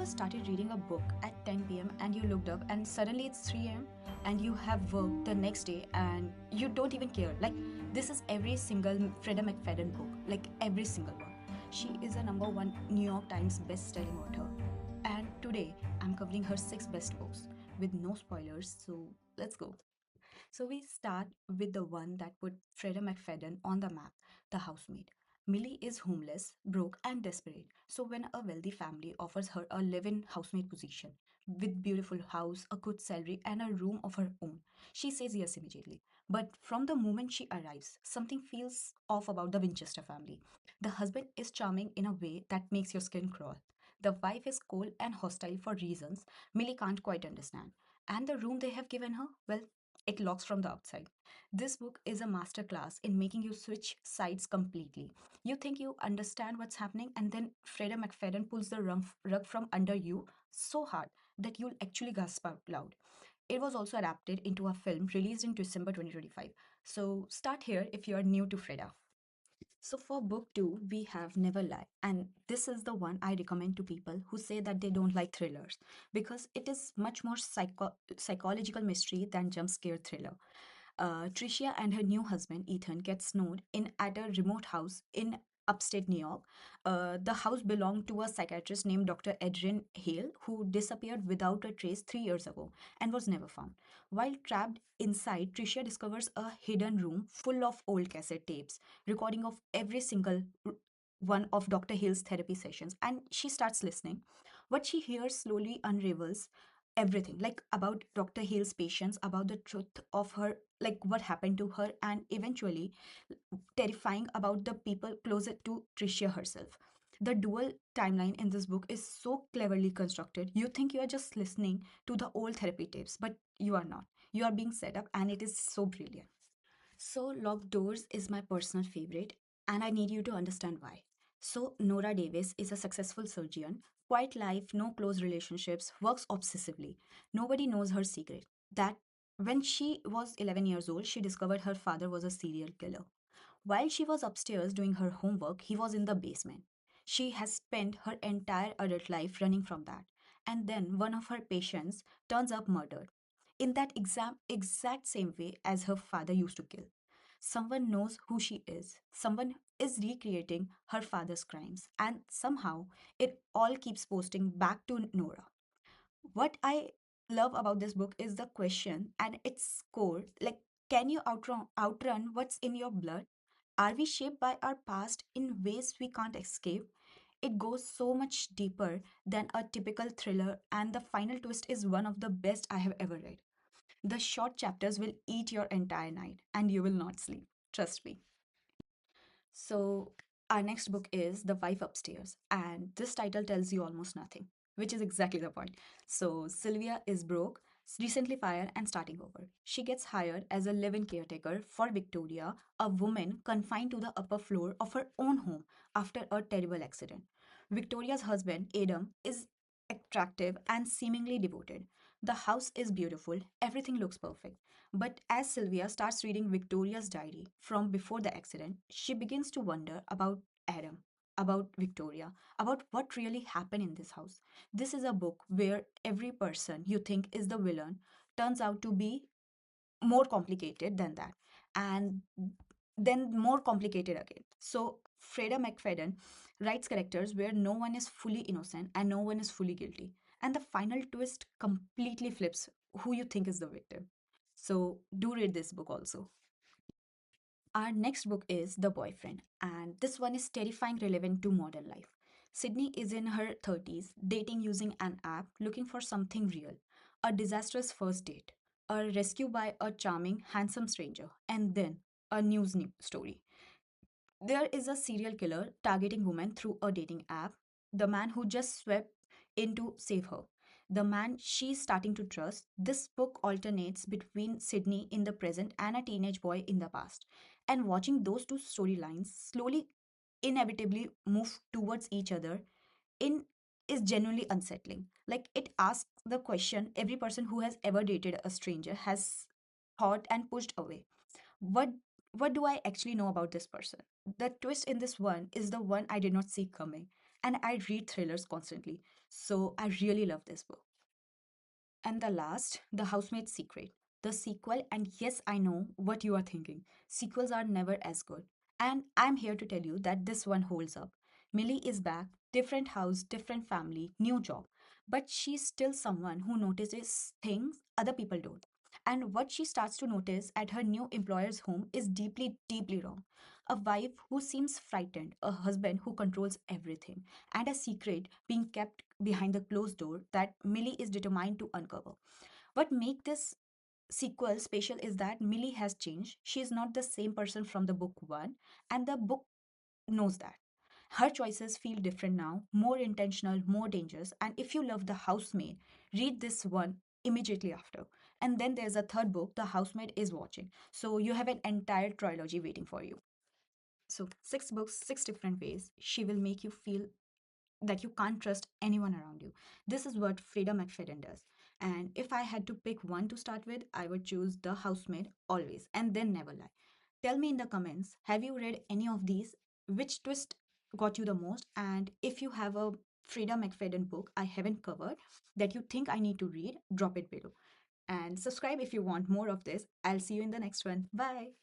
ever started reading a book at 10 p.m. and you looked up and suddenly it's 3 a.m. and you have work the next day and you don't even care? Like, this is every single Freida McFadden book, like every single one. She is a number one New York Times best-selling author. And today I'm covering her six best books with no spoilers, so let's go. So we start with the one that put Freida McFadden on the map, The Housemaid. Millie is homeless, broke, and desperate. So when a wealthy family offers her a live-in housemaid position with beautiful house, a good salary, and a room of her own, she says yes immediately. But from the moment she arrives, something feels off about the Winchester family. The husband is charming in a way that makes your skin crawl. The wife is cold and hostile for reasons Millie can't quite understand. And the room they have given her, well, it locks from the outside. This book is a masterclass in making you switch sides completely. You think you understand what's happening, and then Freida McFadden pulls the rug from under you so hard that you'll actually gasp out loud. It was also adapted into a film released in December 2025. So start here if you are new to Freda. So for book two, we have Never Lie. And this is the one I recommend to people who say that they don't like thrillers because it is much more psychological mystery than jump scare thriller. Tricia and her new husband Ethan get snowed in at a remote house in upstate New York. The house belonged to a psychiatrist named Dr. Adrian Hale, who disappeared without a trace 3 years ago and was never found. While trapped inside, Tricia discovers a hidden room full of old cassette tapes, recording of every single one of Dr. Hale's therapy sessions, and she starts listening. What she hears slowly unravels everything, like about Dr. Hale's patients, about the truth of her, like what happened to her, and eventually terrifying about the people closer to Tricia herself. The dual timeline in this book is so cleverly constructed. You think you are just listening to the old therapy tapes, but you are not. You are being set up, and it is so brilliant. So, Locked Doors is my personal favorite, and I need you to understand why. So, Nora Davis is a successful surgeon, quiet life, no close relationships, works obsessively. Nobody knows her secret. That when she was 11 years old, she discovered her father was a serial killer. While she was upstairs doing her homework, he was in the basement. She has spent her entire adult life running from that. And then one of her patients turns up murdered in that exact same way as her father used to kill. Someone knows who she is. Someone is recreating her father's crimes. And somehow it all keeps posting back to Nora. What I love about this book is the question and its core, like, can you outrun what's in your blood? Are we shaped by our past in ways we can't escape? It goes so much deeper than a typical thriller, and the final twist is one of the best I have ever read. The short chapters will eat your entire night, and you will not sleep. Trust me. So, our next book is The Wife Upstairs, and this title tells you almost nothing, which is exactly the point. So, Sylvia is broke, recently fired, and starting over. She gets hired as a live in caretaker for Victoria, a woman confined to the upper floor of her own home after a terrible accident. Victoria's husband, Adam, is attractive and seemingly devoted. The house is beautiful, everything looks perfect. But as Sylvia starts reading Victoria's diary from before the accident, she begins to wonder about Adam, about Victoria, about what really happened in this house. This is a book where every person you think is the villain turns out to be more complicated than that. And then more complicated again. So Freda McFadden writes characters where no one is fully innocent and no one is fully guilty. And the final twist completely flips who you think is the victim. So do read this book also. Our next book is The Boyfriend, and this one is terrifying relevant to modern life. Sydney is in her 30s, dating using an app, looking for something real. A disastrous first date, a rescue by a charming, handsome stranger, and then a news story. There is a serial killer targeting women through a dating app, the man who just swept in to save her, the man she's starting to trust. This book alternates between Sydney in the present and a teenage boy in the past. And watching those two storylines slowly, inevitably move towards each other in is genuinely unsettling. Like, it asks the question every person who has ever dated a stranger has thought and pushed away. What what do I actually know about this person? The twist in this one is the one I did not see coming. and I read thrillers constantly. So I really love this book. And the last, The Housemaid's Secret, the sequel. And yes, I know what you are thinking. Sequels are never as good. And I'm here to tell you that this one holds up. Millie is back, different house, different family, new job. But she's still someone who notices things other people don't. And what she starts to notice at her new employer's home is deeply, deeply wrong. A wife who seems frightened, a husband who controls everything, and a secret being kept behind the closed door that Millie is determined to uncover. What makes this sequel special is that Millie has changed. She is not the same person from the book one, and the book knows that. Her choices feel different now, more intentional, more dangerous. And if you love The Housemaid, read this one immediately after. And then there's a third book, The Housemaid is Watching. So you have an entire trilogy waiting for you. So, six books, six different ways. She will make you feel that you can't trust anyone around you. This is what Freida McFadden does. And if I had to pick one to start with, I would choose The Housemaid always and then Never Lie. Tell me in the comments, have you read any of these? Which twist got you the most? And if you have a Freida McFadden book I haven't covered that you think I need to read, drop it below. And subscribe if you want more of this. I'll see you in the next one. Bye.